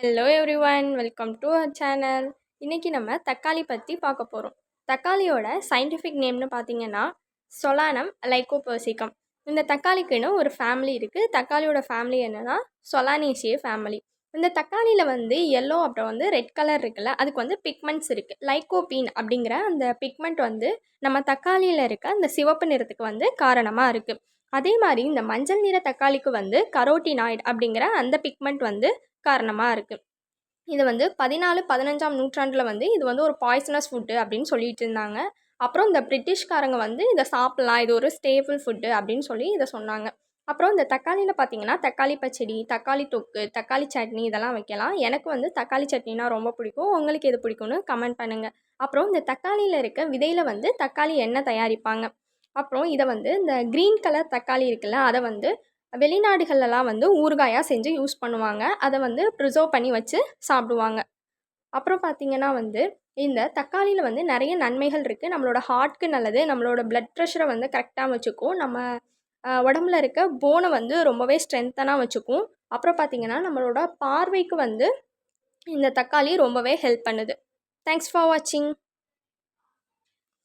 Hello everyone, welcome to our channel. இன்றைக்கி நம்ம தக்காளி பற்றி பார்க்க போகிறோம். தக்காளியோட சயின்டிஃபிக் நேம்னு பார்த்தீங்கன்னா சொலானம் லைக்கோபர்சிகம். இந்த தக்காளிக்குன்னு ஒரு ஃபேமிலி இருக்குது. தக்காளியோட ஃபேமிலி என்னென்னா சொலானேசியே ஃபேமிலி. இந்த தக்காளியில் வந்து எல்லோ அப்புறம் வந்து ரெட் கலர் இருக்குல்ல, அதுக்கு வந்து பிக்மெண்ட்ஸ் இருக்குது. லைக்கோபீன் அப்படிங்கிற அந்த பிக்மெண்ட் வந்து நம்ம தக்காளியில் இருக்க அந்த சிவப்பு நிறத்துக்கு வந்து காரணமாக இருக்குது. அதே மாதிரி இந்த மஞ்சள் நிற தக்காளிக்கு வந்து கரோட்டினாய்டு அப்படிங்கிற அந்த பிக்மெண்ட் வந்து காரணமாக இருக்குது. இது வந்து 15ஆம் நூற்றாண்டில் வந்து இது வந்து ஒரு பாய்சனஸ் ஃபுட்டு அப்படின்னு சொல்லிட்டு இருந்தாங்க. அப்புறம் இந்த பிரிட்டிஷ்காரங்க வந்து இதை சாப்பிட்லாம், இது ஒரு ஸ்டேபிள் ஃபுட்டு அப்படின்னு சொல்லி இதை சொன்னாங்க. அப்புறம் இந்த தக்காளியில் பார்த்தீங்கன்னா தக்காளி பச்சடி, தக்காளி தொக்கு, தக்காளி சட்னி இதெல்லாம் வைக்கலாம். எனக்கு வந்து தக்காளி சட்னினா ரொம்ப பிடிக்கும். உங்களுக்கு எது பிடிக்கும்னு கமெண்ட் பண்ணுங்கள். அப்புறம் இந்த தக்காளியில் இருக்க விதையில் வந்து தக்காளி எண்ணெய் தயாரிப்பாங்க. அப்புறம் இதை வந்து இந்த க்ரீன் கலர் தக்காளி இருக்குல்ல, அதை வந்து வெளிநாடுகள்லாம் வந்து ஊறுகாயாக செஞ்சு யூஸ் பண்ணுவாங்க. அதை வந்து ப்ரிசர்வ் பண்ணி வச்சு சாப்பிடுவாங்க. அப்புறம் பார்த்திங்கன்னா வந்து இந்த தக்காளியில் வந்து நிறைய நன்மைகள் இருக்குது. நம்மளோட ஹார்ட்க்கு நல்லது, நம்மளோட ப்ளட் ப்ரெஷரை வந்து கரெக்டாக வச்சுக்கும், நம்ம உடம்புல இருக்க போனை வந்து ரொம்பவே ஸ்ட்ரென்த்தனாக வச்சுக்கும். அப்புறம் பார்த்திங்கன்னா நம்மளோட பார்வைக்கு வந்து இந்த தக்காளி ரொம்பவே ஹெல்ப் பண்ணுது. தேங்க்ஸ் ஃபார் வாட்சிங்.